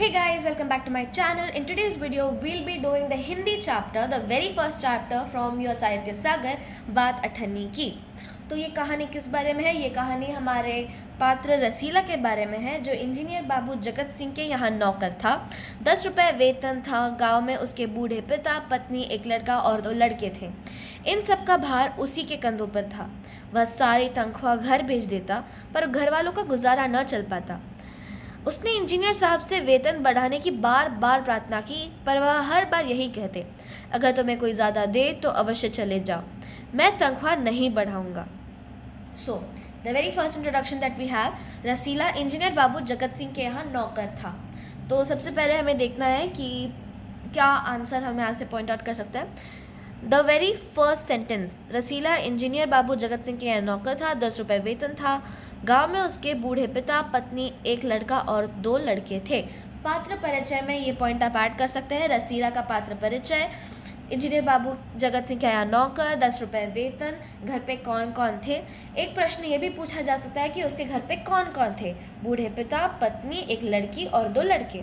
Hey guys, welcome back to my channel. In today's video, we'll be doing the Hindi chapter, the very first chapter from your साहित्य सागर, बात अठन्नी की। तो ये कहानी किस बारे में है? ये कहानी हमारे पात्र रसीला के बारे में है, जो इंजीनियर बाबू जगत सिंह के यहाँ नौकर था। 10 रुपये वेतन था। गांव में उसके बूढ़े पिता, पत्नी, एक लड़का और 2 लड़के थे। इन सब का भार उसी के कंधों पर था। वह सारी तनख्वाह घर भेज देता, पर घर वालों का गुजारा न चल पाता। उसने इंजीनियर साहब से वेतन बढ़ाने की बार बार प्रार्थना की, पर वह हर बार यही कहते, अगर तुम्हें कोई ज़्यादा दे तो अवश्य चले जाओ, मैं तनख्वाह नहीं बढ़ाऊंगा। So the very first introduction that we have, रसीला इंजीनियर बाबू जगत सिंह के यहाँ नौकर था। तो सबसे पहले हमें देखना है कि क्या आंसर हमें यहाँ से पॉइंट आउट कर सकता है। द वेरी फर्स्ट सेंटेंस, रसीला इंजीनियर बाबू जगत सिंह के यहाँ नौकर था, 10 रुपये वेतन था। गांव में उसके बूढ़े पिता, पत्नी, एक लड़का और 2 लड़के थे। पात्र परिचय में ये पॉइंट आप ऐड कर सकते हैं। रसीला का पात्र परिचय, इंजीनियर बाबू जगत सिंह के यहाँ नौकर, 10 रुपये वेतन, घर पे कौन कौन थे। एक प्रश्न ये भी पूछा जा सकता है कि उसके घर पे कौन कौन थे। बूढ़े पिता, पत्नी, एक लड़की और 2 लड़के।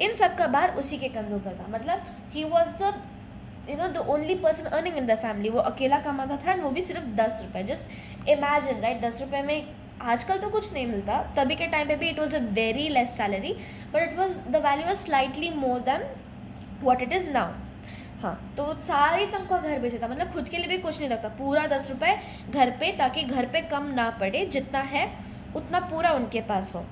इन सब का भार उसी के कंधों पर था। मतलब he was the only person earning in the family. वो अकेला कमाता था, वो भी सिर्फ 10 रुपये। जस्ट इमेजिन, राइट, 10 रुपये में आजकल तो कुछ नहीं मिलता, तभी के टाइम पे भी it was a very less salary, but it was the value was slightly more than what it is now. हाँ, तो सारी तनख्वाह घर भेजा था, मतलब खुद के लिए भी कुछ नहीं रखता, पूरा 10 रुपये घर पे, ताकि घर पे कम ना पड़े, जितना है उतना पूरा उनके पास हो।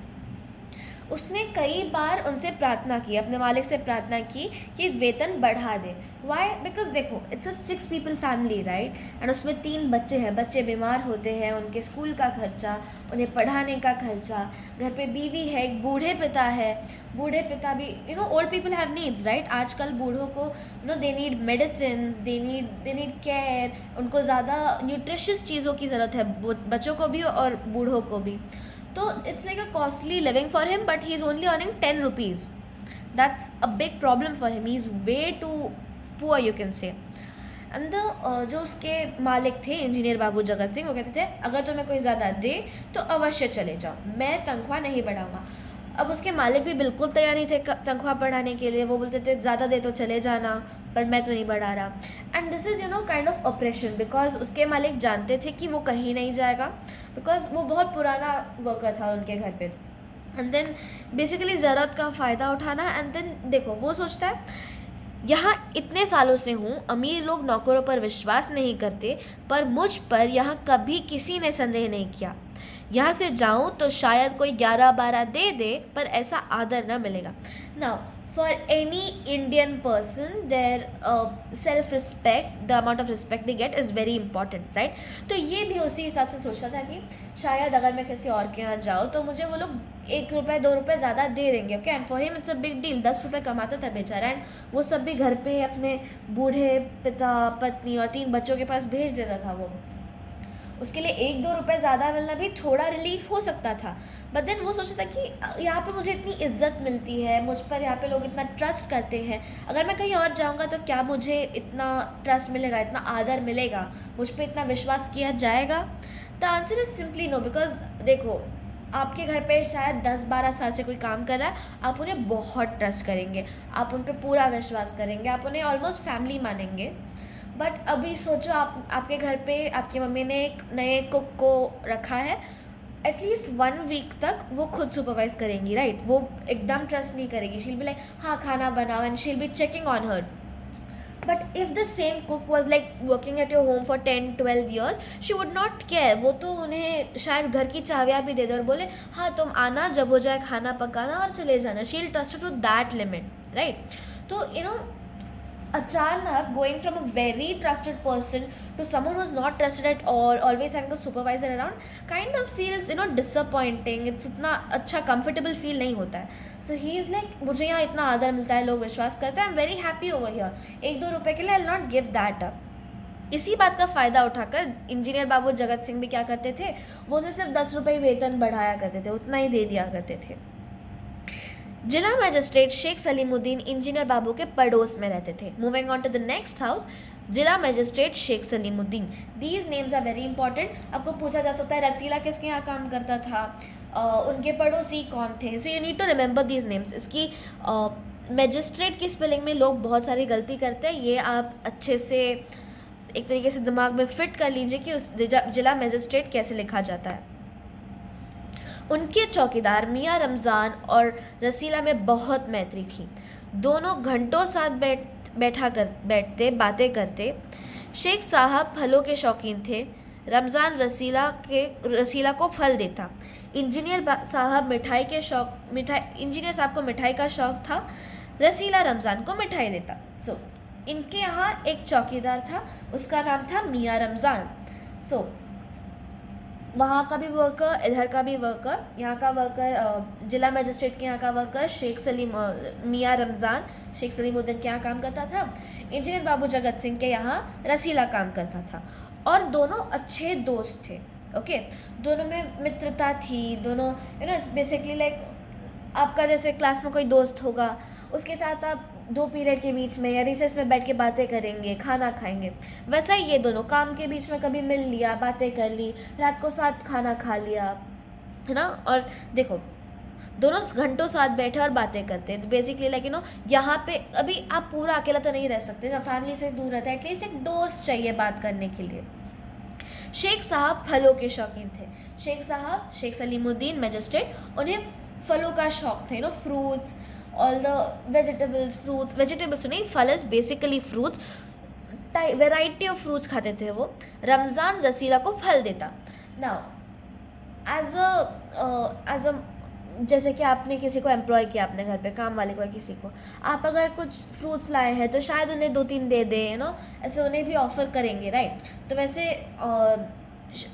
उसने कई बार उनसे प्रार्थना की, अपने मालिक से प्रार्थना की कि वेतन बढ़ा दे। वाई? बिकॉज देखो, it's a 6 people family, right, and उसमें 3 बच्चे हैं। बच्चे बीमार होते हैं, उनके स्कूल का खर्चा, उन्हें पढ़ाने का खर्चा, घर पे बीवी है, एक बूढ़े पिता है। बूढ़े पिता भी old people have needs, right. आजकल बूढ़ों को they need medicine, they need care, उनको ज़्यादा न्यूट्रिशियस चीज़ों की ज़रूरत है, बच्चों को भी और बूढ़ों को भी। तो it's like a costly living for him, but he's only earning 10 rupees. That's a big problem for him. He's way too poor, you can say. And जो उसके मालिक थे इंजीनियर बाबू जगत सिंह, वो कहते थे, अगर तुम्हें कोई ज़्यादा दे तो अवश्य चले जाओ, मैं तनख्वाह नहीं बढ़ाऊंगा। अब उसके मालिक भी बिल्कुल तैयार नहीं थे तनख्वाह बढ़ाने के लिए। वो बोलते थे, ज़्यादा दे तो चले जाना, पर मैं तो नहीं बढ़ा रहा। And this is kind of operation, because उसके मालिक जानते थे कि वो कहीं नहीं जाएगा, बिकॉज वो बहुत पुराना वर्कर था उनके घर पे। एंड देन बेसिकली ज़रूरत का फ़ायदा उठाना। एंड देन देखो, वो सोचता है, यहाँ इतने सालों से हूँ, अमीर लोग नौकरों पर विश्वास नहीं करते, पर मुझ पर यहाँ कभी किसी ने संदेह नहीं किया। यहाँ से जाऊँ तो शायद कोई 11-12 दे दे, पर ऐसा आदर न मिलेगा। Now for any Indian person, their self respect, the amount of respect they get is very important, right. तो ये भी उसी हिसाब से सोचता था कि शायद अगर मैं किसी और के यहाँ जाऊँ तो मुझे वो लोग 1 रुपये 2 रुपये ज़्यादा दे देंगे। Okay, and for him it's a big deal. 10 रुपये कमाता था बेचारा, एंड वो सब भी घर पे अपने बूढ़े पिता, पत्नी और 3 बच्चों के पास भेज देता था। वो उसके लिए 1-2 रुपये ज़्यादा मिलना भी थोड़ा रिलीफ हो सकता था। बट देन वो सोचता था कि यहाँ पे मुझे इतनी इज्जत मिलती है, मुझ पर यहाँ पे लोग इतना ट्रस्ट करते हैं, अगर मैं कहीं और जाऊँगा तो क्या मुझे इतना ट्रस्ट मिलेगा, इतना आदर मिलेगा, मुझ पर इतना विश्वास किया जाएगा? The answer is simply no. Because देखो, आपके घर पे शायद 10-12 साल से कोई काम कर रहा है, आप उन्हें बहुत ट्रस्ट करेंगे, आप उन पर पूरा विश्वास करेंगे, आप उन्हें ऑलमोस्ट फैमिली मानेंगे। बट अभी सोचो, आपके घर पे आपकी मम्मी ने एक नए कुक को रखा है, एटलीस्ट 1 वीक तक वो खुद सुपरवाइज करेंगी, राइट। वो एकदम ट्रस्ट नहीं करेगी। शील बी लाइक, हाँ खाना बनाओ, and she'll be checking on her. But if the same cook was like working at your home for 10-12 years, she would not care. वो तो उन्हें शायद घर की चाबियाँ भी दे दे और बोले, हाँ तुम आना, जब हो जाए खाना पकाना और चले जाना। She will trust to that limit, right. तो अचानक going from a very trusted person to someone who is not trusted at all, always having a supervisor around, kind of feels disappointing. It's इतना अच्छा comfortable feel नहीं होता है। सो he is like, मुझे यहाँ इतना आदर मिलता है, लोग विश्वास करते हैं, I am very happy over here. 1-2 रुपये के लिए I will not give that up. इसी बात का फ़ायदा उठाकर इंजीनियर बाबू जगत सिंह भी क्या करते थे, वो उसे सिर्फ 10 रुपये वेतन बढ़ाया करते थे, उतना ही दे दिया करते थे। जिला मजिस्ट्रेट शेख सलीमुद्दीन इंजीनियर बाबू के पड़ोस में रहते थे। Moving on to the next house, जिला magistrate Sheikh Salimuddin. These names are very important. आपको पूछा जा सकता है रसीला किसके यहाँ काम करता था, उनके पड़ोसी कौन थे. So you need to remember these names. इसकी मैजिस्ट्रेट की स्पेलिंग में लोग बहुत सारी गलती करते हैं. ये आप अच्छे से एक तरीके से दिमाग में फिट कर लीजिए कि उस जिला मैजिस्ट्रेट कैसे लिखा जाता है. उनके चौकीदार मियाँ रमज़ान और रसीला में बहुत मैत्री थी. दोनों घंटों साथ बैठते बातें करते. शेख साहब फलों के शौकीन थे. रमज़ान रसीला को फल देता. इंजीनियर साहब को मिठाई का शौक़ था. रसीला रमज़ान को मिठाई देता. सो इनके यहाँ एक चौकीदार था, उसका नाम था मियाँ रमज़ान. सो वहाँ का भी वर्कर, इधर का भी वर्कर. यहाँ का वर्कर जिला मजिस्ट्रेट के यहाँ का वर्कर मियाँ रमज़ान शेख सलीमुद्दीन के यहाँ काम करता था. इंजीनियर बाबू जगत सिंह के यहाँ रसीला काम करता था. और दोनों अच्छे दोस्त थे. ओके, दोनों में मित्रता थी. दोनों इट्स बेसिकली लाइक आपका जैसे क्लास में कोई दोस्त होगा, उसके साथ आप 2 पीरियड के बीच में या रिसेस में बैठ के बातें करेंगे, खाना खाएंगे. वैसा ही ये दोनों काम के बीच में कभी मिल लिया, बातें कर ली, रात को साथ खाना खा लिया, है ना. और देखो दोनों घंटों साथ बैठे और बातें करते हैं. बेसिकली लाइक यहाँ पे अभी आप पूरा अकेला तो नहीं रह सकते ना, फैमिली से दूर रहता है. एटलीस्ट एक दोस्त चाहिए बात करने के लिए. शेख साहब फलों के शौकीन थे. शेख सलीमुद्दीन मैजिस्ट्रेट, उन्हें फलों का शौक थे. फ्रूट्स, all the vegetables नहीं, फल is basically fruits. Variety of fruits खाते थे वो. रमज़ान रसीला को फल देता. नाउ एज अ जैसे कि आपने किसी को एम्प्लॉय किया अपने घर पे, काम वाले को, किसी को आप अगर कुछ फ्रूट्स लाए हैं तो शायद उन्हें 2-3 दे दे, ऐसे उन्हें भी ऑफ़र करेंगे, राइट. तो वैसे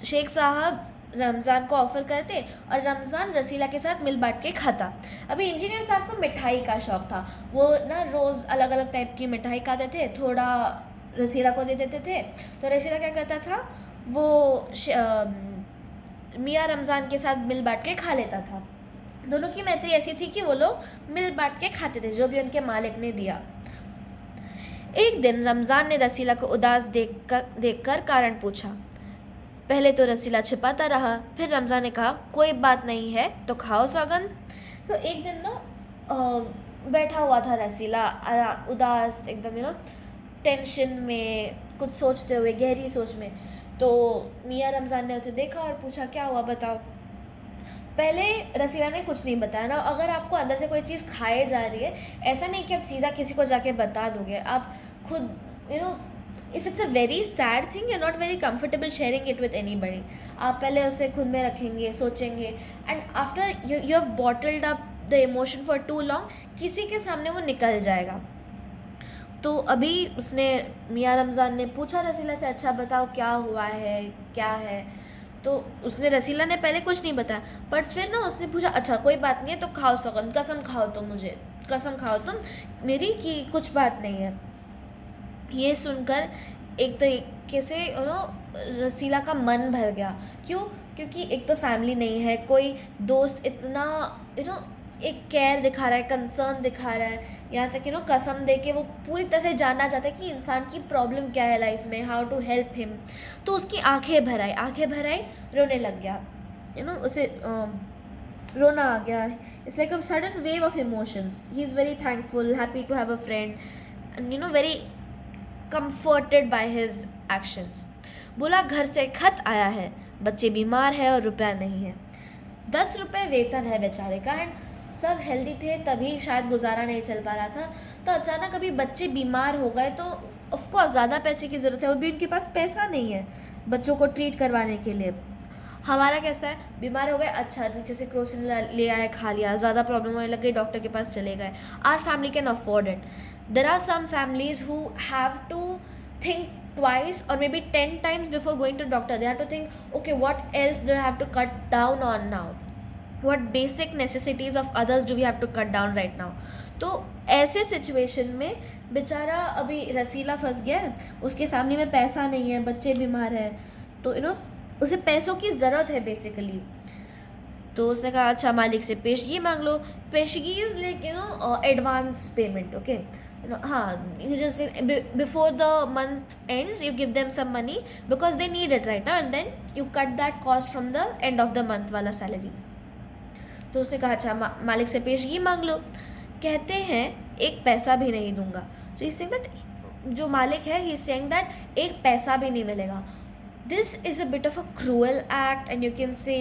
शेख साहब रमज़ान को ऑफ़र करते और रमज़ान रसीला के साथ मिल बांट के खाता. अभी इंजीनियर साहब को मिठाई का शौक़ था. वो ना रोज़ अलग अलग टाइप की मिठाई खाते थे. थोड़ा रसीला को दे देते थे. तो रसीला क्या करता था, वो मियाँ रमज़ान के साथ मिल बांट के खा लेता था. दोनों की मैत्री ऐसी थी कि वो लोग मिल बांट के खाते थे जो भी उनके मालिक ने दिया. एक दिन रमज़ान ने रसीला को उदास देखकर कारण पूछा. पहले तो रसीला छिपाता रहा, फिर रमज़ान ने कहा, कोई बात नहीं है तो खाओ सौगंध. तो एक दिन बैठा हुआ था रसीला उदास एकदम टेंशन में, कुछ सोचते हुए, गहरी सोच में. तो मियाँ रमज़ान ने उसे देखा और पूछा, क्या हुआ बताओ. पहले रसीला ने कुछ नहीं बताया ना. अगर आपको अंदर से कोई चीज़ खाए जा रही है, ऐसा नहीं कि आप सीधा किसी को जाके बता दोगे. आप खुद if it's a very sad thing, you're not very comfortable sharing it with anybody. आप पहले उसे खुद में रखेंगे, सोचेंगे, and after you have bottled up the emotion for too long, किसी के सामने वो निकल जाएगा. तो अभी उसने मियाँ रमज़ान ने पूछा रसीला से, अच्छा बताओ क्या हुआ है, क्या है. तो उसने रसीला ने पहले कुछ नहीं बताया, बट फिर ना उसने पूछा, अच्छा कोई बात नहीं है तो खाओ सौगंध, कसम खाओ तुम, मुझे कसम खाओ तुम मेरी कि कुछ बात नहीं है. ये सुनकर एक तरीके से रसीला का मन भर गया. क्यों? क्योंकि एक तो फैमिली नहीं है, कोई दोस्त इतना एक केयर दिखा रहा है, कंसर्न दिखा रहा है, यहाँ तक कसम दे के वो पूरी तरह से जानना चाहता है कि इंसान की प्रॉब्लम क्या है लाइफ में, हाउ टू हेल्प हिम. तो उसकी आंखें भर आई, रोने लग गया. उसे रोना आ गया. It's like a sudden wave of emotions. He is very thankful, happy to have a friend, and very comforted by his actions. बोला, घर से खत आया है, बच्चे बीमार है और रुपया नहीं है. 10 रुपये वेतन है बेचारे का, एंड सब हेल्दी थे तभी शायद गुजारा नहीं चल पा रहा था. तो अचानक अभी बच्चे बीमार हो गए तो ऑफकोर्स ज़्यादा पैसे की ज़रूरत है. वो भी उनके पास पैसा नहीं है बच्चों को ट्रीट करवाने के लिए. हमारा कैसा है, बीमार हो गए, अच्छा नीचे से क्रोसिन ले आए, खा लिया, ज़्यादा प्रॉब्लम होने लग गई, डॉक्टर के पास चले गए. Our family can afford it. There are some families who have to think twice or maybe 10 times before going to doctor. They have to think, okay, what else do I have to cut down on now? What basic necessities of others do we have to cut down right now? तो ऐसे situation में बेचारा अभी रसीला फंस गया है. उसके family में पैसा नहीं है, बच्चे बीमार है, तो उसे पैसों की ज़रूरत है बेसिकली. तो उसने कहा, अच्छा मालिक से पेशगी मांग लो. पेशगी is like advance payment. Okay, you just before the month ends you give them some money because they need it right now, and then you cut that cost from the end of the month wala salary. तो उसने कहा अच्छा मालिक से पेशगी मांग लो। कहते हैं एक पैसा भी नहीं दूंगा। सो ही सेइंग दैट जो मालिक है ही इज सेइंग दैट एक पैसा भी नहीं मिलेगा। This is a bit of a cruel act, and you can say,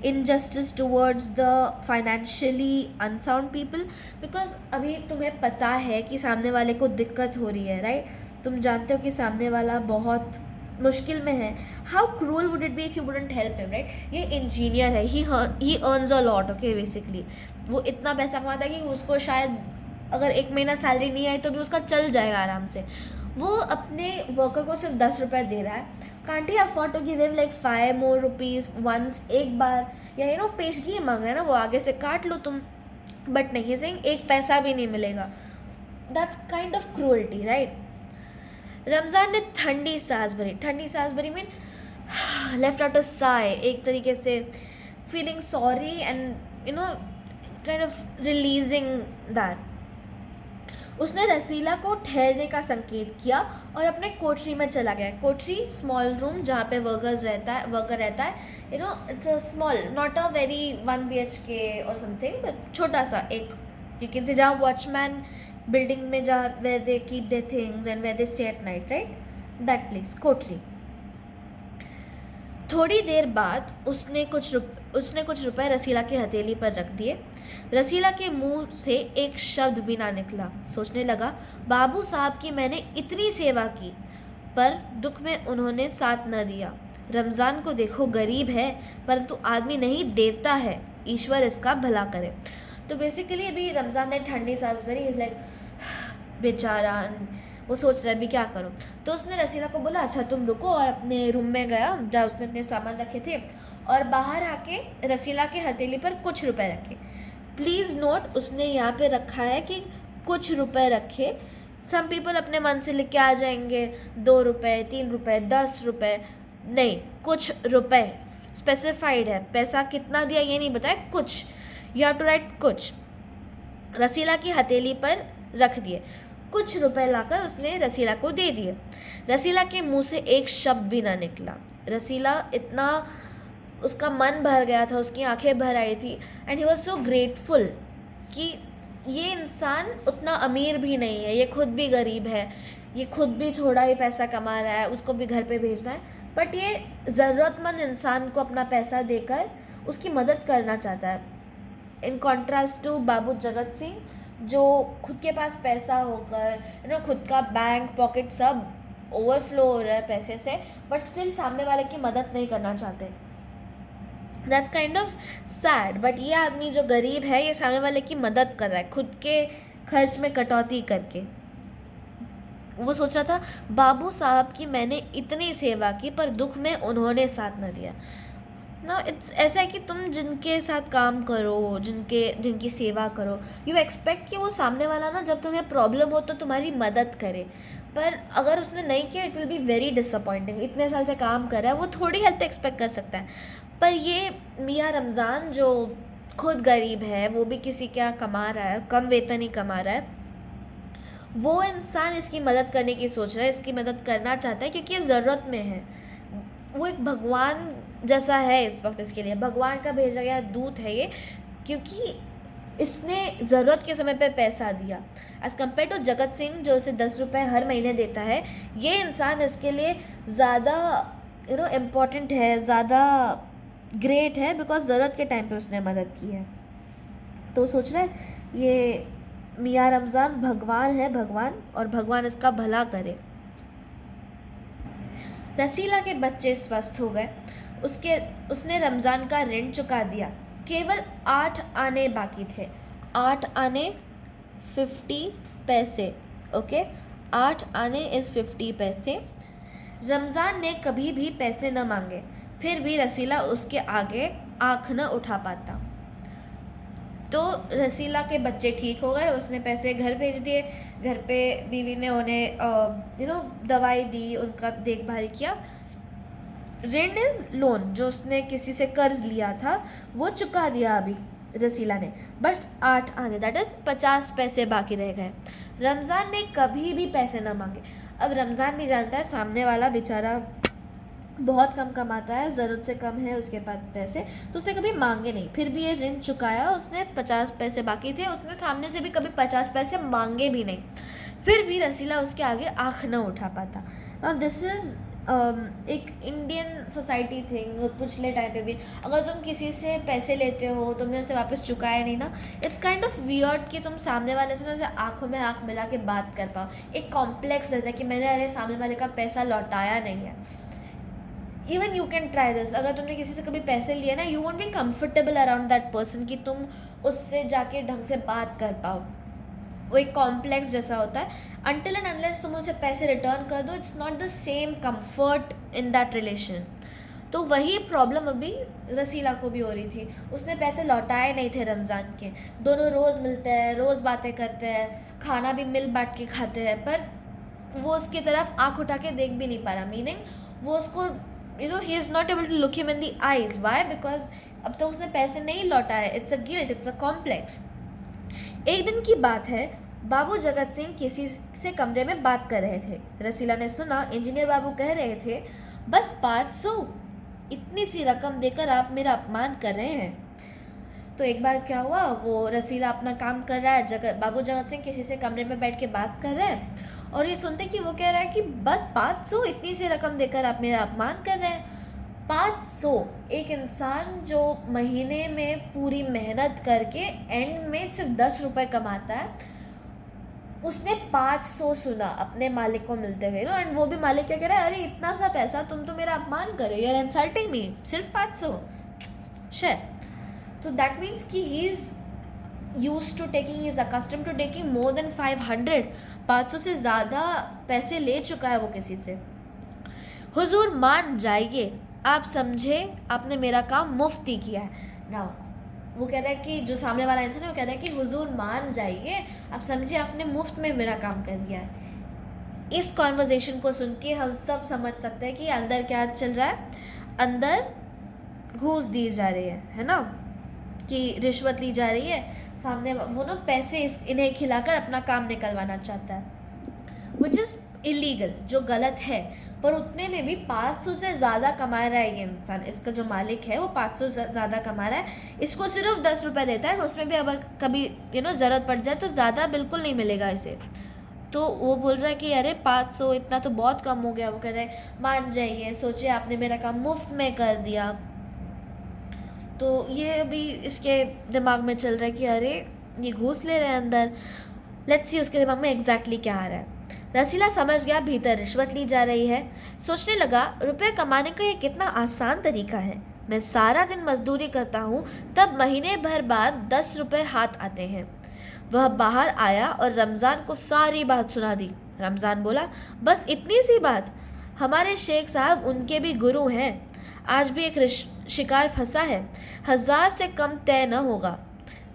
injustice towards the financially unsound people, because अभी तुम्हें पता है कि सामने वाले को दिक्कत हो रही है, राइट? तुम जानते हो कि सामने वाला बहुत मुश्किल में है. How cruel would it be if you wouldn't help him, right? ये इंजीनियर है, ही earns a lot, okay. Basically वो इतना पैसा कमाता है कि उसको शायद अगर एक महीना सैलरी नहीं आई तो भी उसका चल जाएगा आराम से. वो अपने वर्कर को सिर्फ 10 रुपये दे रहा है. Can't he afford to give him like 5 more rupees once, एक बार, या पेशगी मांग रहा है ना, वो आगे से काट लो तुम. बट नहीं, सेइंग एक पैसा भी नहीं मिलेगा. That's kind of cruelty, right? Ramzan ने ठंडी सांस भरी mean left out a Sai, एक तरीके से feeling sorry and kind of releasing that. उसने रसीला को ठहरने का संकेत किया और अपने कोठरी में चला गया. कोठरी स्मॉल रूम जहाँ पे वर्कर रहता है. It's a small, not a very 1 BHK और समथिंग, बट छोटा सा एक, यू कैन से जहाँ वॉचमैन बिल्डिंग्स में जहाँ where they keep their things and where they stay at night, right? That place, कोठरी. थोड़ी देर बाद उसने कुछ रुपए रसीला की हथेली पर रख दिए. रसीला के मुंह से एक शब्द भी ना निकला. सोचने लगा, बाबू साहब की मैंने इतनी सेवा की पर दुख में उन्होंने साथ न दिया. रमज़ान को देखो, गरीब है परंतु आदमी नहीं देवता है, ईश्वर इसका भला करे. तो बेसिकली अभी रमज़ान ने ठंडी सांस भरी. इज़ लाइक बेचारा, वो सोच रहा है अभी क्या करूं. तो उसने रसीला को बोला अच्छा तुम रुको, और अपने रूम में गया जहाँ उसने अपने सामान रखे थे, और बाहर आके रसीला के हथेली पर कुछ रुपए रखे. प्लीज़ नोट, उसने यहाँ पे रखा है कि कुछ रुपए रखे. सम पीपल अपने मन से लिख के आ जाएंगे 2 रुपये, 3 रुपये, 10 रुपये. नहीं, कुछ रुपए स्पेसिफाइड है. पैसा कितना दिया ये नहीं बताया, कुछ. यू हैव टू राइट कुछ. रसीला की हथेली पर रख दिए. कुछ रुपए लाकर उसने रसीला को दे दिए. रसीला के मुंह से एक शब्द भी ना निकला. रसीला इतना, उसका मन भर गया था, उसकी आंखें भर आई थी, and he was so grateful कि ये इंसान उतना अमीर भी नहीं है, ये खुद भी गरीब है, ये खुद भी थोड़ा ही पैसा कमा रहा है, उसको भी घर पे भेजना है, बट ये ज़रूरतमंद इंसान को अपना पैसा देकर उसकी मदद करना चाहता है. इन कॉन्ट्रास्ट टू बाबू जगत सिंह, जो खुद के पास पैसा होकर खुद का बैंक पॉकेट सब ओवरफ्लो हो रहा है पैसे से, बट स्टिल सामने वाले की मदद नहीं करना चाहते. That's kind of sad. But ये आदमी जो गरीब है, ये सामने वाले की मदद कर रहा है खुद के खर्च में कटौती करके. वो सोच रहा था बाबू साहब की मैंने इतनी सेवा की पर दुख में उन्होंने साथ न दिया. ना इट्स ऐसा है कि तुम जिनके साथ काम करो, जिनकी सेवा करो, यू एक्सपेक्ट कि वो सामने वाला ना जब तुम्हें प्रॉब्लम हो तो तुम्हारी मदद करे. पर अगर उसने नहीं किया, it will be very disappointing. इतने साल से काम कर रहा है, वो थोड़ी हेल्प एक्सपेक्ट कर सकता है. पर ये मियाँ रमज़ान जो खुद गरीब है, वो भी किसी क्या कमा रहा है, कम वेतन ही कमा रहा है, वो इंसान इसकी मदद करने की सोच रहा है, इसकी मदद करना चाहता है क्योंकि ये ज़रूरत में है. वो एक भगवान जैसा है इस वक्त इसके लिए, भगवान का भेजा गया दूत है ये, क्योंकि इसने ज़रूरत के समय पे पैसा दिया. As compare to Jagat Singh जो उसे 10 रुपये हर महीने देता है, ये इंसान इसके लिए ज़्यादा इम्पॉर्टेंट है, ज़्यादा ग्रेट है, बिकॉज ज़रूरत के टाइम पे उसने मदद की है. तो सोच रहे हैं ये मियाँ रमज़ान भगवान है, भगवान, और भगवान इसका भला करे. रसीला के बच्चे स्वस्थ हो गए. उसने रमज़ान का ऋण चुका दिया. केवल 8 आने बाकी थे. 8 आने 50 पैसे, ओके. 8 आने इज़ 50 पैसे. रमज़ान ने कभी भी पैसे न मांगे, फिर भी रसीला उसके आगे आँख न उठा पाता. तो रसीला के बच्चे ठीक हो गए, उसने पैसे घर भेज दिए. घर पे बीवी ने उन्हें दवाई दी, उनका देखभाल किया. ऋण इज़ लोन, जो उसने किसी से कर्ज लिया था वो चुका दिया अभी रसीला ने. बस 8 आने, दैट इज़ 50 पैसे बाकी रह गए. रमज़ान ने कभी भी पैसे ना मांगे. अब रमज़ान भी जानता है सामने वाला बेचारा बहुत कम कमाता है, ज़रूरत से कम है उसके पास पैसे, तो उसने कभी मांगे नहीं, फिर भी ये ऋण चुकाया। उसने 50 पैसे बाकी थे, उसने सामने से भी कभी 50 पैसे मांगे भी नहीं, फिर भी रसीला उसके आगे आँख न उठा पाता। नाउ दिस इज़ एक इंडियन सोसाइटी थिंग। और पिछले टाइम पे भी अगर तुम किसी से पैसे लेते हो, तुमने उसे वापस चुकाया नहीं ना, इट्स काइंड ऑफ वियर्ड कि तुम सामने वाले से ना ऐसे आँखों में आँख मिला के बात कर पाओ। एक कॉम्प्लेक्स रहता है कि मैंने अरे सामने वाले का पैसा लौटाया नहीं है। Even you can try this, अगर तुमने किसी से कभी पैसे लिए ना, you won't be comfortable around that person कि तुम उससे जाके ढंग से बात कर पाओ। वो एक कॉम्प्लेक्स जैसा होता है। अनटिल एंड अनलेस तुम उसे पैसे रिटर्न कर दो, it's not the same comfort in that relation. तो वही प्रॉब्लम अभी रसीला को भी हो रही थी। उसने पैसे लौटाए नहीं थे रमज़ान के। दोनों रोज़ मिलते हैं, रोज़ बातें करते हैं, खाना भी मिल बांट के खाते हैं, पर वो उसकी तरफ आँख उठा के देख भी नहीं पा रहा। मीनिंग वो उसको he is not able to look him in the eyes. Why? Because अब तो उसने पैसे नहीं लौटाए। It's a guilt, it's a complex. एक दिन की बात है, बाबू जगत सिंह किसी से कमरे में बात कर रहे थे। रसीला ने सुना इंजीनियर बाबू कह रहे थे, बस 500, इतनी सी रकम देकर आप मेरा अपमान कर रहे हैं। तो एक बार क्या हुआ, वो रसीला अपना काम कर रहा है, बाबू जगत सिंह किसी से कमरे में बैठ के बात कर रहे हैं, और ये सुनते कि वो कह रहा है कि बस 500, इतनी सी रकम देकर आप मेरा अपमान कर रहे हैं। 500, एक इंसान जो महीने में पूरी मेहनत करके एंड में सिर्फ 10 रुपये कमाता है, उसने 500 सुना अपने मालिक को मिलते हुए ना। एंड वो भी मालिक क्या कह रहा है, अरे इतना सा पैसा, तुम तो मेरा अपमान कर रहे हो, यू आर इंसल्टिंग मी, सिर्फ 500 शेयर। तो दैट मीन्स कि he is used to taking, he is accustomed to taking more than 500, 500 से ज़्यादा पैसे ले चुका है वो किसी से। हुजूर मान जाइए, आप समझे आपने मेरा काम मुफ्त ही किया है ना। वो कह रहा है कि जो सामने वाला इंसान है वो कह रहा है कि हुजूर मान जाइए, आप समझे आपने मुफ्त में मेरा काम कर दिया है। इस कॉन्वर्जेशन को सुन के हम सब समझ सकते हैं कि अंदर क्या चल रहा है। अंदर घूस दी जा रही है ना, कि रिश्वत ली जा रही है। सामने वो ना पैसे इन्हें खिलाकर अपना काम निकलवाना चाहता है, विच इज़ इलीगल, जो गलत है। पर उतने में भी 500 से ज़्यादा कमा रहा है ये इंसान। इसका जो मालिक है वो 500 से ज़्यादा कमा रहा है, इसको सिर्फ 10 रुपये देता है। उसमें भी अगर कभी ज़रूरत पड़ जाए तो ज़्यादा बिल्कुल नहीं मिलेगा इसे। तो वो बोल रहा है कि अरे 500 इतना तो बहुत कम हो गया। वो कह रहा है मान जाइए, सोचिए आपने मेरा काम मुफ्त में कर दिया। तो ये अभी इसके दिमाग में चल रहा है कि अरे ये घूस ले रहे हैं अंदर। लेट्स सी उसके दिमाग में एग्जैक्टली क्या आ रहा है। रसीला समझ गया भीतर रिश्वत ली जा रही है। सोचने लगा रुपए कमाने का ये कितना आसान तरीका है। मैं सारा दिन मजदूरी करता हूँ, तब महीने भर बाद 10 रुपये हाथ आते हैं। वह बाहर आया और रमज़ान को सारी बात सुना दी। रमज़ान बोला, बस इतनी सी बात? हमारे शेख साहब उनके भी गुरु हैं। आज भी एक शिकार फंसा है, 1000 से कम तय न होगा।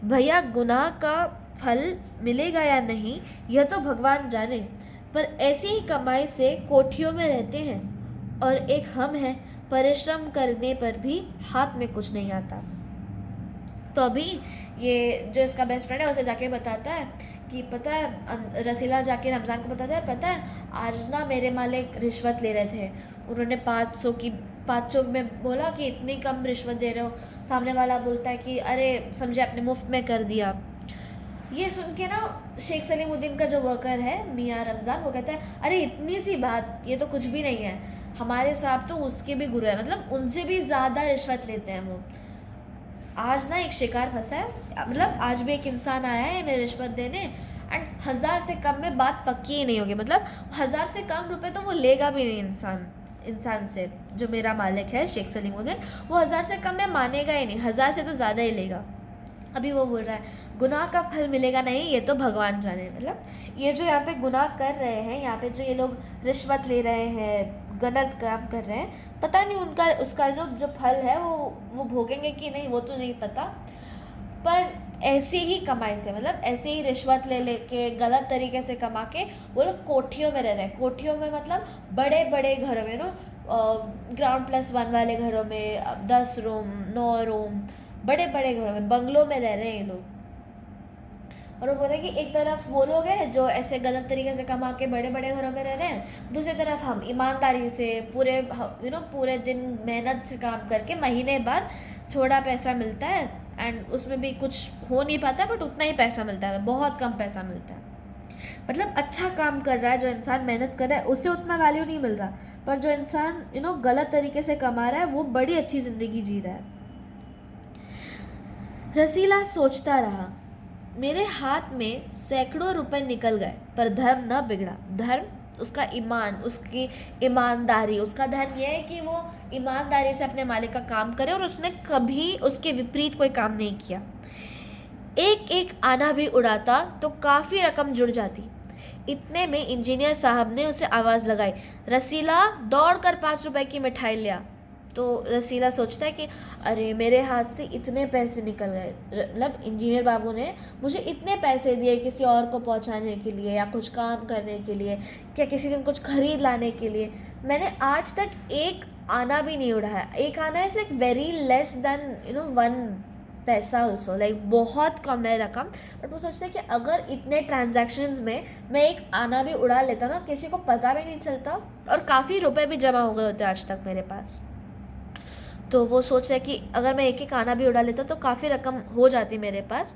भैया गुनाह का फल मिलेगा या नहीं यह तो भगवान जाने, पर ऐसी ही कमाई से कोठियों में रहते हैं, और एक हम हैं, परिश्रम करने पर भी हाथ में कुछ नहीं आता। तो अभी ये जो इसका बेस्ट फ्रेंड है उसे जाके बताता है कि पता है, रसीला जाके रमज़ान को बताता है, पता है आज ना मेरे मालिक रिश्वत ले रहे थे। उन्होंने 500 में बोला कि इतनी कम रिश्वत दे रहे हो। सामने वाला बोलता है कि अरे समझे आपने मुफ्त में कर दिया। ये सुन के ना शेख सलीमुद्दीन का जो वर्कर है मियाँ रमज़ान, वो कहता है अरे इतनी सी बात, ये तो कुछ भी नहीं है। हमारे साहब तो उसके भी गुरु है, मतलब उनसे भी ज़्यादा रिश्वत लेते हैं वो। आज ना एक शिकार फंसा है, मतलब आज भी एक इंसान आया है इन्हें रिश्वत देने, एंड 1000 से कम में बात पक्की ही नहीं होगी। मतलब 1000 से कम रुपए तो वो लेगा भी नहीं इंसान से। जो मेरा मालिक है शेख सलीमुद्दीन, वो 1000 से कम में मानेगा ही नहीं, 1000 से तो ज़्यादा ही लेगा। अभी वो बोल रहा है गुनाह का फल मिलेगा नहीं, ये तो भगवान जाने। मतलब ये जो यहाँ पे गुनाह कर रहे हैं, यहाँ पे जो ये लोग रिश्वत ले रहे हैं, गलत काम कर रहे हैं, पता नहीं उनका उसका जो फल है वो भोगेंगे कि नहीं, वो तो नहीं पता। पर ऐसी ही कमाई से, मतलब ऐसे ही रिश्वत ले लेके गलत तरीके से कमा के वो लोग कोठियों में रह रहे हैं। कोठियों में मतलब बड़े बड़े घरों में, ग्राउंड +1 वाले घरों में 10 रूम 9 रूम, बड़े बड़े घरों में, बंगलों में रह रहे हैं ये लोग। और वो बोल रहे हैं कि एक तरफ वो लोग हैं जो ऐसे गलत तरीके से कमा के बड़े बड़े घरों में रह रहे हैं, दूसरी तरफ हम ईमानदारी से पूरे दिन मेहनत से काम करके महीने बाद थोड़ा पैसा मिलता है, एंड उसमें भी कुछ हो नहीं पाता, बट उतना ही पैसा मिलता है, बहुत कम पैसा मिलता है। मतलब अच्छा काम कर रहा है जो इंसान, मेहनत कर रहा है, उसे उतना वैल्यू नहीं मिल रहा, पर जो इंसान गलत तरीके से कमा रहा है वो बड़ी अच्छी ज़िंदगी जी रहा है। रसीला सोचता रहा, मेरे हाथ में सैकड़ों रुपए निकल गए पर धर्म न बिगड़ा। धर्म, उसका ईमान, उसकी ईमानदारी, उसका धर्म यह है कि वो ईमानदारी से अपने मालिक का काम करे और उसने कभी उसके विपरीत कोई काम नहीं किया। एक एक आना भी उड़ाता तो काफ़ी रकम जुड़ जाती। इतने में इंजीनियर साहब ने उसे आवाज़ लगाई, रसीला दौड़कर 5 रुपए की मिठाई लिया। तो रसीला सोचता है कि अरे मेरे हाथ से इतने पैसे निकल गए, मतलब इंजीनियर बाबू ने मुझे इतने पैसे दिए किसी और को पहुंचाने के लिए या कुछ काम करने के लिए, क्या किसी दिन कुछ खरीद लाने के लिए, मैंने आज तक एक आना भी नहीं उड़ाया। एक आना is like very less than 1 पैसा ऑल्सो, लाइक बहुत कम है रकम। बट वो सोचते हैं कि अगर इतने ट्रांजैक्शंस में मैं एक आना भी उड़ा लेता ना, किसी को पता भी नहीं चलता, और काफ़ी रुपए भी जमा हो गए होते आज तक मेरे पास। तो वो सोच रहे कि अगर मैं एक एक आना भी उड़ा लेता तो काफ़ी रकम हो जाती मेरे पास।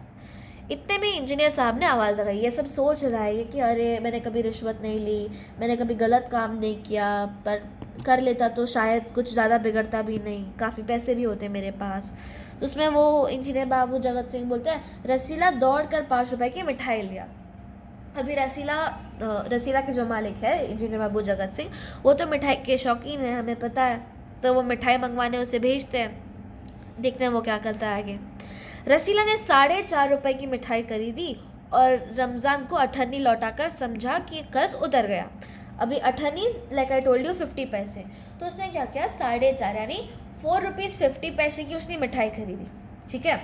इतने में इंजीनियर साहब ने आवाज़ लगाई। ये सब सोच रहा है कि अरे मैंने कभी रिश्वत नहीं ली, मैंने कभी गलत काम नहीं किया, पर कर लेता तो शायद कुछ ज़्यादा बिगड़ता भी नहीं, काफ़ी पैसे भी होते मेरे पास। तो उसमें वो इंजीनियर बाबू जगत सिंह बोलते हैं, रसीला दौड़ कर 5 रुपए की मिठाई लिया। अभी रसीला के जो मालिक है इंजीनियर बाबू जगत सिंह, वो तो मिठाई के शौकीन है, हमें पता है। तो वो मिठाई मंगवाने उसे भेजते हैं, देखते हैं वो क्या करता है आगे। रसीला ने 4.5 रुपए की मिठाई खरीदी और रमज़ान को अठन्नी लौटाकर समझा कि कर्ज उतर गया। अभी अठन्नी लाइक आई टोल्ड यू 50 पैसे, तो उसने क्या किया, 4.5 यानी 4 रुपीज़ 50 पैसे की उसने मिठाई खरीदी, ठीक है।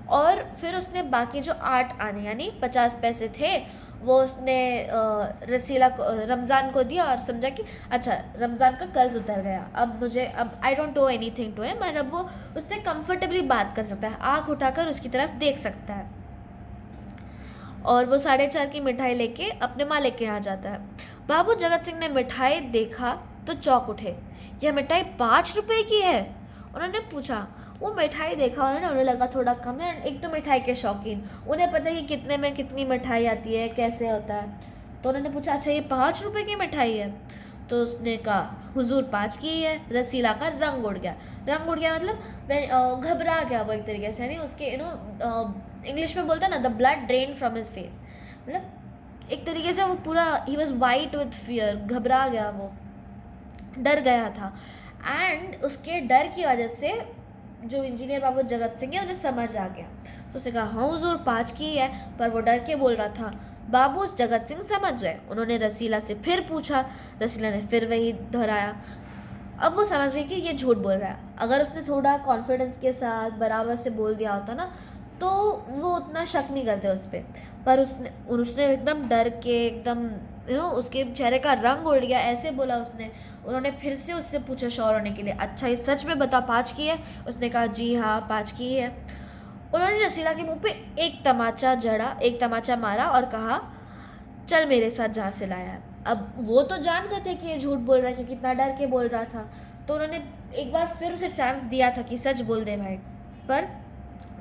और फिर उसने बाकी जो 8 आने यानी 50 पैसे थे वो उसने रसीला को, रमज़ान को दिया, और समझा कि अच्छा रमज़ान का कर्ज उतर गया, अब I don't do anything to him, और अब वो उससे कंफर्टेबली बात कर सकता है, आँख उठाकर उसकी तरफ देख सकता है। और वो 4.5 की मिठाई लेके अपने मालिक के यहाँ जाता है। बाबू जगत सिंह ने मिठाई देखा तो चौंक उठे, यह मिठाई 5 रुपए की है। उन्होंने पूछा, वो मिठाई देखा उन्हें लगा थोड़ा कम है, एक तो मिठाई के शौकीन, उन्हें पता है कि कितने में कितनी मिठाई आती है, कैसे होता है। तो उन्होंने पूछा, अच्छा ये 5 रुपए की मिठाई है? तो उसने कहा, हुजूर 5 की ही है। रसीला का रंग उड़ गया मतलब घबरा गया वो एक तरीके से, यानी उसके इंग्लिश में बोलता है ना, the blood drain from his face, मतलब एक तरीके से वो पूरा he was white with fear, घबरा गया, वो डर गया था। एंड उसके डर की वजह से जो इंजीनियर बाबू जगत सिंह है उन्हें समझ आ गया। तो उसने कहा, हाँ हुजूर 5 की है, पर वो डर के बोल रहा था। बाबू जगत सिंह समझ गए। उन्होंने रसीला से फिर पूछा, रसीला ने फिर वही दोहराया। अब वो समझ गई कि ये झूठ बोल रहा है। अगर उसने थोड़ा कॉन्फिडेंस के साथ बराबर से बोल दिया होता ना, तो वो उतना शक नहीं करते उस पर उसने एकदम डर के, एकदम उसके चेहरे का रंग उड़ गया, ऐसे बोला उसने। उन्होंने फिर से उससे पूछा श्योर होने के लिए, अच्छा ये सच में बता 5 की है? उसने कहा, जी हाँ 5 की है। उन्होंने रसीला के मुंह पे एक तमाचा मारा और कहा, चल मेरे साथ जहाँ से लाया है। अब वो तो जान गए थे कि ये झूठ बोल रहा है, कि कितना डर के बोल रहा था। तो उन्होंने एक बार फिर उसे चांस दिया था कि सच बोल दे भाई, पर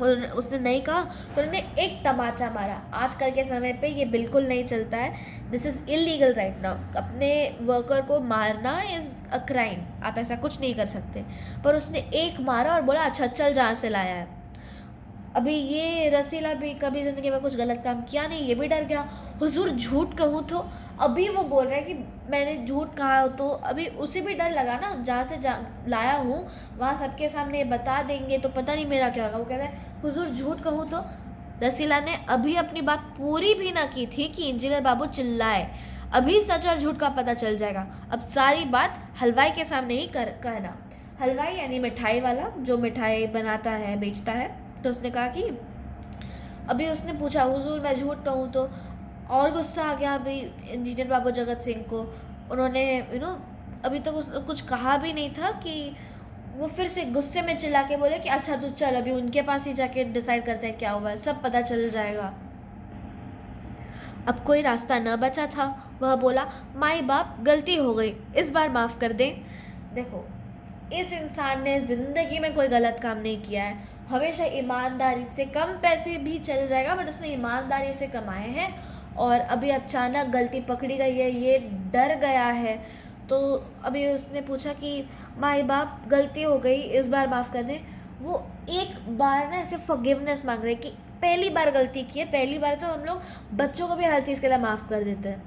उसने नहीं कहा। तो उन्होंने एक तमाचा मारा। आजकल के समय पे ये बिल्कुल नहीं चलता है, this is illegal right now. अपने वर्कर को मारना इज़ अ क्राइम, आप ऐसा कुछ नहीं कर सकते। पर उसने एक मारा और बोला, अच्छा चल जहाँ से लाया है। अभी ये रसीला भी कभी ज़िंदगी में कुछ गलत काम किया नहीं, ये भी डर गया। हुजूर झूठ कहूँ तो? अभी वो बोल रहा है कि मैंने झूठ कहा, तो अभी उसे भी डर लगा ना, जहाँ से लाया हूँ वहाँ सबके सामने बता देंगे तो पता नहीं मेरा क्या होगा। वो कह रहा है, हुजूर झूठ कहूँ तो? रसीला ने अभी अपनी बात पूरी भी ना की थी कि इंजीनियर बाबू चिल्लाए, अभी सच और झूठ का पता चल जाएगा, अब सारी बात हलवाई के सामने ही कहना। हलवाई यानी मिठाई वाला, जो मिठाई बनाता है, बेचता है। तो उसने कहा कि अभी उसने पूछा, हुजूर मैं झूठ कहूँ तो? और गुस्सा आ गया अभी इंजीनियर बाबू जगत सिंह को। उन्होंने अभी तक कुछ कहा भी नहीं था कि वो फिर से गुस्से में चिल्ला के बोले कि अच्छा तू चल, अभी उनके पास ही जाके डिसाइड करते हैं क्या हुआ है, सब पता चल जाएगा। अब कोई रास्ता न बचा था। वह बोला, माई बाप गलती हो गई, इस बार माफ़ कर दें। देखो, इस इंसान ने ज़िंदगी में कोई गलत काम नहीं किया है, हमेशा ईमानदारी से, कम पैसे भी चल जाएगा बट उसने ईमानदारी से कमाए हैं, और अभी अचानक गलती पकड़ी गई है, ये डर गया है। तो अभी उसने पूछा कि माई बाप गलती हो गई, इस बार माफ़ कर दें। वो एक बार ना ऐसे फॉरगिवनेस मांग रहे कि पहली बार गलती की है, पहली बार तो हम लोग बच्चों को भी हर चीज़ के लिए माफ़ कर देते हैं,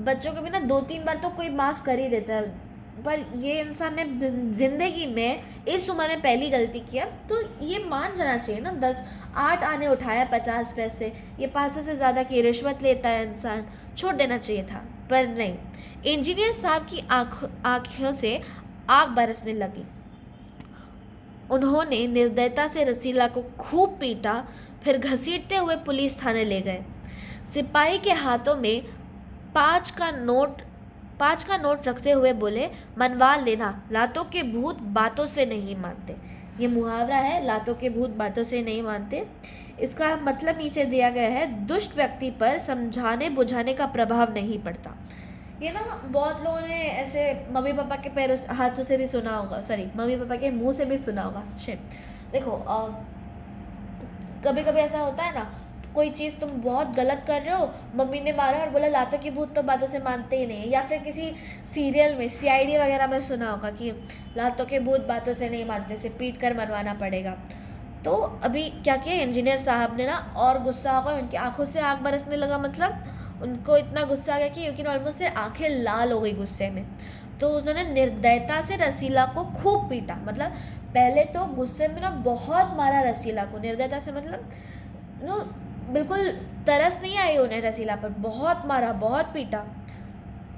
बच्चों को भी ना 2-3 बार तो कोई माफ़ कर ही देता है, पर ये इंसान ने ज़िंदगी में इस उम्र में पहली गलती किया, तो ये मान जाना चाहिए ना। 8 आने उठाया 50 पैसे, ये 500 से ज़्यादा की रिश्वत लेता है इंसान, छोड़ देना चाहिए था, पर नहीं। इंजीनियर साहब की आँखों से आग बरसने लगी। उन्होंने निर्दयता से रसीला को खूब पीटा, फिर घसीटते हुए पुलिस थाने ले गए। सिपाही के हाथों में 5 का नोट रखते हुए बोले, मनवा लेना, लातों के भूत बातों से नहीं मानते। ये मुहावरा है, लातों के भूत बातों से नहीं मानते। इसका मतलब नीचे दिया गया है, दुष्ट व्यक्ति पर समझाने बुझाने का प्रभाव नहीं पड़ता। ये ना बहुत लोगों ने ऐसे मम्मी पापा के पैरों हाथों से भी सुना होगा, सॉरी मम्मी पापा के मुंह से भी सुना होगा। शिट, देखो कभी कभी ऐसा होता है ना, कोई चीज़ तुम बहुत गलत कर रहे हो, मम्मी ने मारा और बोला लातों की भूत तो बातों से मानते ही नहीं, या फिर किसी सीरियल में सीआईडी वगैरह में सुना होगा कि लातों के भूत बातों से नहीं मानते, उसे पीट कर मरवाना पड़ेगा। तो अभी क्या किया इंजीनियर साहब ने ना, और गुस्सा होगा, उनकी आंखों से आग बरसने लगा, मतलब उनको इतना गुस्सा आ गया कि यकीन ऑलमोस्ट से आंखें लाल हो गई गुस्से में। तो उन्होंने निर्दयता से रसीला को खूब पीटा, मतलब पहले तो गुस्से में ना बहुत मारा रसीला को, निर्दयता से मतलब नो बिल्कुल तरस नहीं आई उन्हें रसीला पर, बहुत मारा, बहुत पीटा।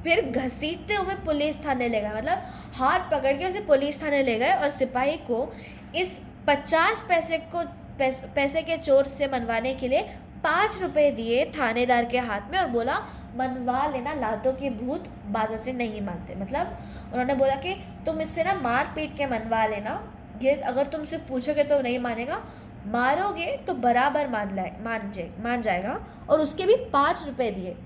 फिर घसीटते हुए पुलिस थाने ले गए, मतलब हाथ पकड़ के उसे पुलिस थाने ले गए, और सिपाही को इस 50 पैसे के चोर से मनवाने के लिए 5 रुपए दिए थानेदार के हाथ में, और बोला मनवा लेना, लातों के भूत बातों से नहीं मानते। मतलब उन्होंने बोला कि तुम इससे ना मार पीट के मनवा लेना, ये अगर तुमसे पूछोगे तो नहीं मानेगा, मारोगे तो बराबर मान जाएगा, और उसके भी 5 रुपए दिए।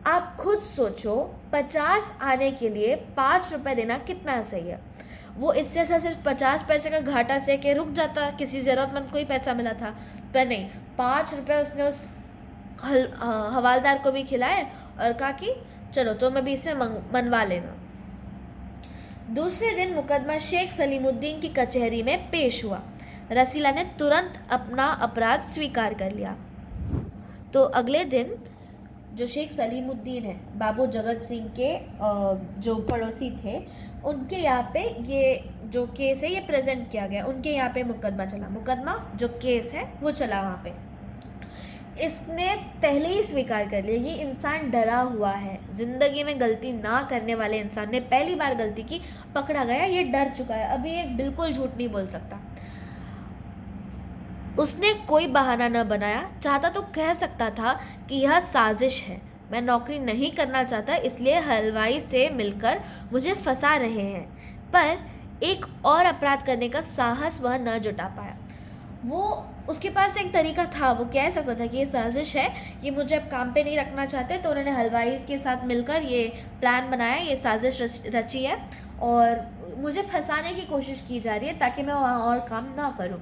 आप खुद सोचो, 50 आने के लिए 5 रुपए देना कितना सही है। वो इससे अच्छा सिर्फ 50 पैसे का घाटा से के रुक जाता, किसी ज़रूरतमंद को ही पैसा मिला था, पर नहीं, 5 रुपये उसने उस हवालदार को भी खिलाए और कहा कि चलो तुम अभी इसे मनवा लेना। दूसरे दिन मुकदमा शेख सलीमुद्दीन की कचहरी में पेश हुआ। रसीला ने तुरंत अपना अपराध स्वीकार कर लिया। तो अगले दिन जो शेख सलीमुद्दीन है, बाबू जगत सिंह के जो पड़ोसी थे, उनके यहाँ पे ये जो केस है ये प्रेजेंट किया गया, उनके यहाँ पे मुकदमा जो केस है वो चला वहाँ पे। इसने पहले ही स्वीकार कर लिया, ये इंसान डरा हुआ है, ज़िंदगी में गलती ना करने वाले इंसान ने पहली बार गलती की, पकड़ा गया, ये डर चुका है, अभी ये बिल्कुल झूठ नहीं बोल सकता। उसने कोई बहाना न बनाया, चाहता तो कह सकता था कि यह साजिश है, मैं नौकरी नहीं करना चाहता इसलिए हलवाई से मिलकर मुझे फंसा रहे हैं, पर एक और अपराध करने का साहस वह न जुटा पाया। वो उसके पास एक तरीका था, वो कह सकता था कि ये साजिश है, ये मुझे अब काम पे नहीं रखना चाहते, तो उन्होंने हलवाई के साथ मिलकर ये प्लान बनाया, ये साजिश रची है और मुझे फंसाने की कोशिश की जा रही है ताकि मैं वहाँ और काम ना करूँ।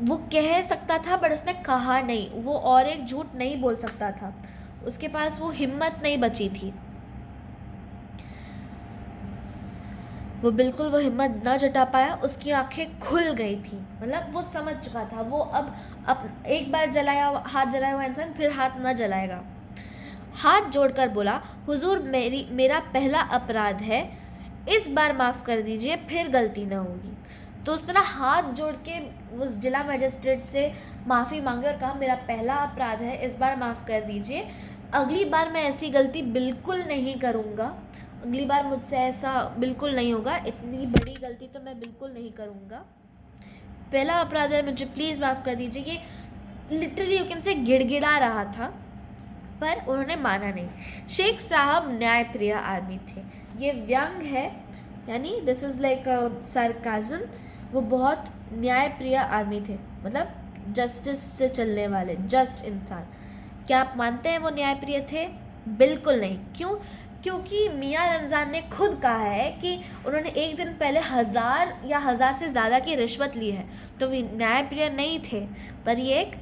वो कह सकता था बट उसने कहा नहीं, वो और एक झूठ नहीं बोल सकता था, उसके पास वो हिम्मत नहीं बची थी, वो बिल्कुल वो हिम्मत न जुटा पाया। उसकी आंखें खुल गई थी, मतलब वो समझ चुका था, वो अब एक बार हाथ जलाया हुआ इंसान फिर हाथ न जलाएगा। हाथ जोड़कर बोला, हुजूर मेरा पहला अपराध है, इस बार माफ़ कर दीजिए, फिर गलती न होगी। तो उसने ना हाथ जोड़ के उस जिला मजिस्ट्रेट से माफ़ी मांगी और कहा मेरा पहला अपराध है, इस बार माफ़ कर दीजिए, अगली बार मैं ऐसी गलती बिल्कुल नहीं करूँगा, अगली बार मुझसे ऐसा बिल्कुल नहीं होगा, इतनी बड़ी गलती तो मैं बिल्कुल नहीं करूँगा, पहला अपराध है, मुझे प्लीज़ माफ़ कर दीजिए। ये लिटरली यू कैन से गिड़गिड़ा रहा था, पर उन्होंने माना नहीं। शेख साहब न्यायप्रिय आदमी थे, ये व्यंग है, यानी this is like a sarcasm, वो बहुत न्यायप्रिय आदमी थे, मतलब जस्टिस से चलने वाले, जस्ट इंसान। क्या आप मानते हैं वो न्यायप्रिय थे? बिल्कुल नहीं। क्यों? क्योंकि मियां रमज़ान ने खुद कहा है कि उन्होंने एक दिन पहले 1000 या 1000 से ज़्यादा की रिश्वत ली है, तो वे न्यायप्रिय नहीं थे, पर ये एक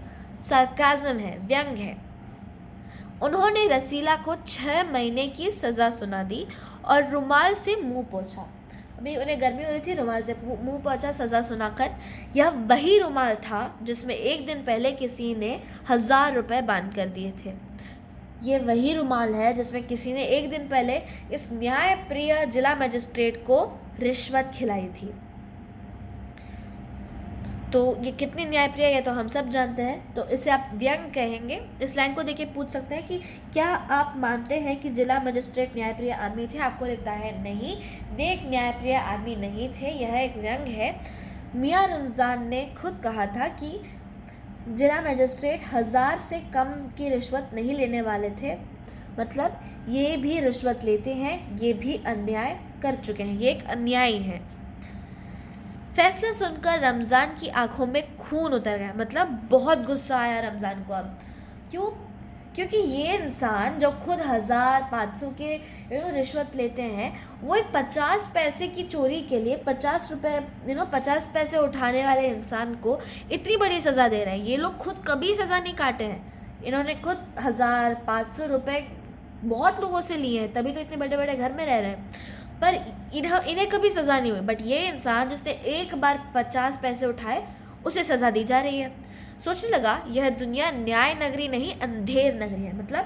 सरकाज़म है, व्यंग है। उन्होंने रसीला को 6 महीने की सज़ा सुना दी और रुमाल से मुंह पोंछा। अभी उन्हें गर्मी हो रही थी, रुमाल से मुंह पोंछा सज़ा सुनाकर। यह वही रुमाल था जिसमें एक दिन पहले किसी ने 1000 रुपये बांध कर दिए थे। ये वही रुमाल है जिसमें किसी ने एक दिन पहले इस न्यायप्रिय जिला मजिस्ट्रेट को रिश्वत खिलाई थी। तो ये कितनी न्यायप्रिय है तो हम सब जानते हैं, तो इसे आप व्यंग कहेंगे। इस लाइन को देखिए पूछ सकते हैं कि क्या आप मानते हैं कि जिला मजिस्ट्रेट न्यायप्रिय आदमी थे? आपको लगता है नहीं, वे एक न्यायप्रिय आदमी नहीं थे, यह एक व्यंग है। मियां रमज़ान ने खुद कहा था कि जिला मजिस्ट्रेट 1000 से कम की रिश्वत नहीं लेने वाले थे, मतलब ये भी रिश्वत लेते हैं, ये भी अन्याय कर चुके हैं, ये एक अन्यायी है। फैसला सुनकर रमज़ान की आंखों में खून उतर गया, मतलब बहुत गुस्सा आया रमज़ान को अब। क्यों? क्योंकि ये इंसान जो खुद 1000-500 के रिश्वत लेते हैं, वो एक 50 पैसे की चोरी के लिए 50 रुपये 50 पैसे उठाने वाले इंसान को इतनी बड़ी सज़ा दे रहे हैं। ये लोग खुद कभी सज़ा नहीं काटे हैं, इन्होंने खुद 1000-500 रुपये बहुत लोगों से लिए हैं, तभी तो इतने बड़े बड़े घर में रह रहे हैं, पर इन्हें कभी सज़ा नहीं हुई। बट ये इंसान जिसने एक बार 50 पैसे उठाए, उसे सज़ा दी जा रही है। सोचने लगा यह दुनिया न्याय नगरी नहीं, अंधेर नगरी है। मतलब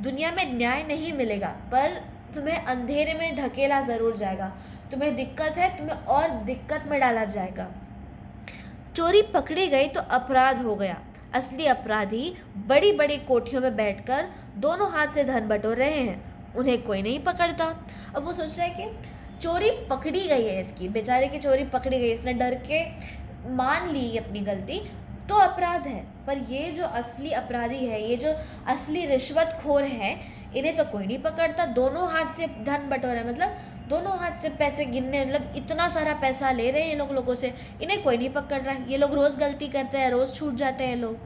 दुनिया में न्याय नहीं मिलेगा, पर तुम्हें अंधेरे में ढकेला ज़रूर जाएगा। तुम्हें दिक्कत है, तुम्हें और दिक्कत में डाला जाएगा। चोरी पकड़ी गई तो अपराध हो गया। असली अपराधी बड़ी बड़ी कोठियों में बैठकर दोनों हाथ से धन बटोर रहे हैं, उन्हें कोई नहीं पकड़ता। अब वो सोच रहा है कि चोरी पकड़ी गई है, इसकी बेचारे की चोरी पकड़ी गई, इसने डर के मान ली अपनी गलती, तो अपराध है। पर ये जो असली अपराधी है, ये जो असली रिश्वतखोर है, इन्हें तो कोई नहीं पकड़ता। दोनों हाथ से धन बटोरा, मतलब दोनों हाथ से पैसे गिनने, मतलब इतना सारा पैसा ले रहे हैं ये लोग लोगों से, इन्हें कोई नहीं पकड़ रहा है। ये लोग रोज़ गलती करते हैं, रोज़ छूट जाते हैं लोग।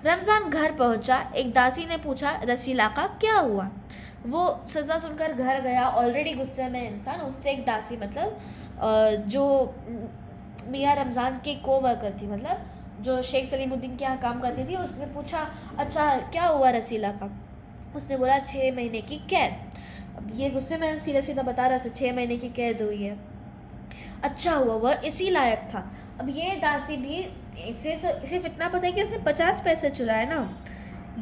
रमज़ान घर पहुंचा। एक दासी ने पूछा, रसीला का क्या हुआ? वो सज़ा सुनकर घर गया, ऑलरेडी गुस्से में इंसान। उससे एक दासी, मतलब जो मियां रमज़ान के को-वर्कर थी, मतलब जो शेख सलीमुद्दीन के यहाँ काम करती थी, उसने पूछा, अच्छा क्या हुआ रसीला का? उसने बोला 6 महीने की कैद। अब ये गुस्से में सीधा सीधा बता रहा था 6 महीने की कैद हुई है। अच्छा हुआ, वह इसी लायक था। अब ये दासी भी, इसे सिर्फ इतना पता है कि उसने 50 पैसे चुराए ना,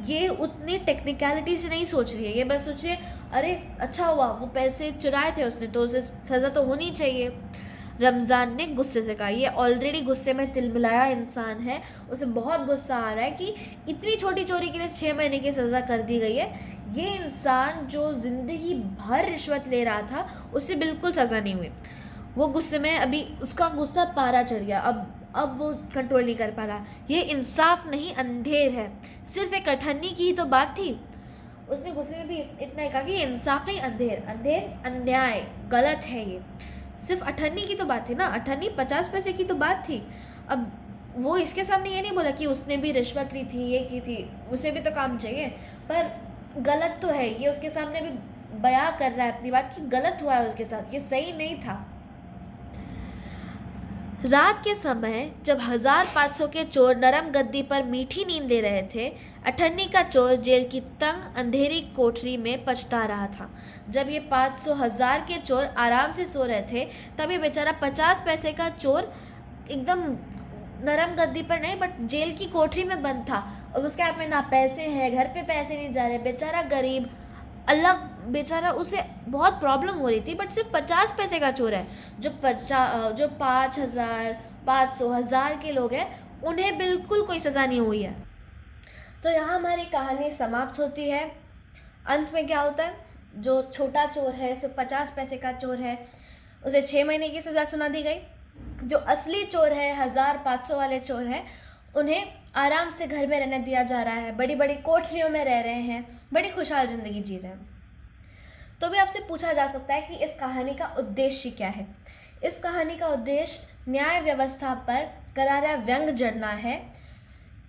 ये उतनी टेक्निकलिटी से नहीं सोच रही है। ये बस सोच रही है, अरे अच्छा हुआ वो पैसे चुराए थे उसने, तो उसे सज़ा तो होनी चाहिए। रमज़ान ने गुस्से से कहा, ये ऑलरेडी गुस्से में तिलमिलाया इंसान है, उसे बहुत गुस्सा आ रहा है कि इतनी छोटी चोरी के लिए 6 महीने की सज़ा कर दी गई है। ये इंसान जो ज़िंदगी भर रिश्वत ले रहा था, उसे बिल्कुल सज़ा नहीं हुई। वो गुस्से में, अभी उसका गुस्सा पारा चढ़ गया, अब वो कंट्रोल नहीं कर पा रहा। ये इंसाफ नहीं, अंधेर है। सिर्फ एक अठन्नी की ही तो बात थी। उसने गुस्से में भी इतना ही कहा कि इंसाफ नहीं, अंधेर, अंधेर अन्याय, गलत है ये। सिर्फ अठन्नी की तो बात थी ना, अठन्नी 50 पैसे की तो बात थी। अब वो इसके सामने ये नहीं बोला कि उसने भी रिश्वत ली थी, ये की थी, उसे भी तो काम चाहिए, पर गलत तो है ये। उसके सामने भी बयां कर रहा है अपनी बात कि गलत हुआ है उसके साथ, ये सही नहीं था। रात के समय जब 1500 के चोर नरम गद्दी पर मीठी नींद ले रहे थे, अठन्नी का चोर जेल की तंग अंधेरी कोठरी में पछता रहा था। जब ये 500,000 के चोर आराम से सो रहे थे, तब ये बेचारा 50 पैसे का चोर एकदम नरम गद्दी पर नहीं, बट जेल की कोठरी में बंद था। और उसके हाथ में ना पैसे हैं, घर पे पैसे नहीं जा रहे, बेचारा गरीब, अलग बेचारा, उसे बहुत प्रॉब्लम हो रही थी। बट सिर्फ 50 पैसे का चोर है। जो 5,000, 500, 1000 के लोग हैं, उन्हें बिल्कुल कोई सज़ा नहीं हुई है। तो यहाँ हमारी कहानी समाप्त होती है। अंत में क्या होता है, जो छोटा चोर है, सिर्फ 50 पैसे का चोर है, उसे 6 महीने की सज़ा सुना दी गई। जो असली चोर है, 1000-500 वाले चोर हैं, उन्हें आराम से घर में रहने दिया जा रहा है, बड़ी बड़ी कोठरियों में रह रहे हैं, बड़ी खुशहाल ज़िंदगी जी रहे हैं। तो भी आपसे पूछा जा सकता है कि इस कहानी का उद्देश्य क्या है। इस कहानी का उद्देश्य न्याय व्यवस्था पर करारा व्यंग जड़ना है,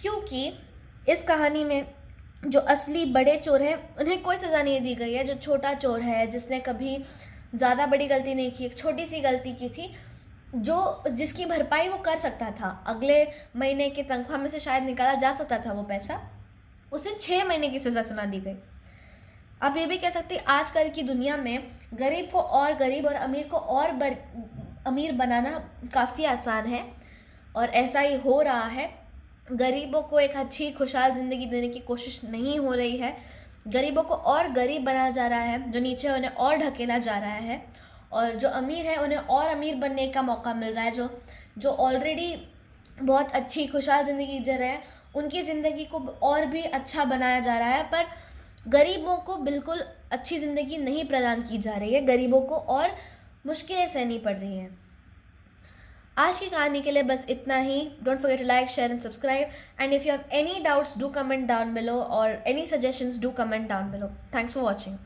क्योंकि इस कहानी में जो असली बड़े चोर हैं उन्हें कोई सज़ा नहीं दी गई है। जो छोटा चोर है, जिसने कभी ज़्यादा बड़ी गलती नहीं की, एक छोटी सी गलती की थी, जो जिसकी भरपाई वो कर सकता था, अगले महीने की तनख्वाह में से शायद निकाला जा सकता था वो पैसा, उसे 6 महीने की सज़ा सुना दी गई। आप ये भी कह सकते हैं आजकल की दुनिया में गरीब को और गरीब और अमीर को और अमीर बनाना काफ़ी आसान है, और ऐसा ही हो रहा है। गरीबों को एक अच्छी खुशहाल ज़िंदगी देने की कोशिश नहीं हो रही है, गरीबों को और गरीब बनाया जा रहा है, जो नीचे उन्हें और ढकेला जा रहा है, और जो अमीर है उन्हें और अमीर बनने का मौका मिल रहा है। जो ऑलरेडी बहुत अच्छी खुशहाल ज़िंदगी जी रहे हैं, उनकी ज़िंदगी को और भी अच्छा बनाया जा रहा है, पर गरीबों को बिल्कुल अच्छी ज़िंदगी नहीं प्रदान की जा रही है, गरीबों को और मुश्किलें सहनी पड़ रही हैं। आज की कहानी के लिए बस इतना ही। Don't forget to like, share and subscribe, and if you have any doubts do comment down below, और any suggestions do comment down below. Thanks for watching.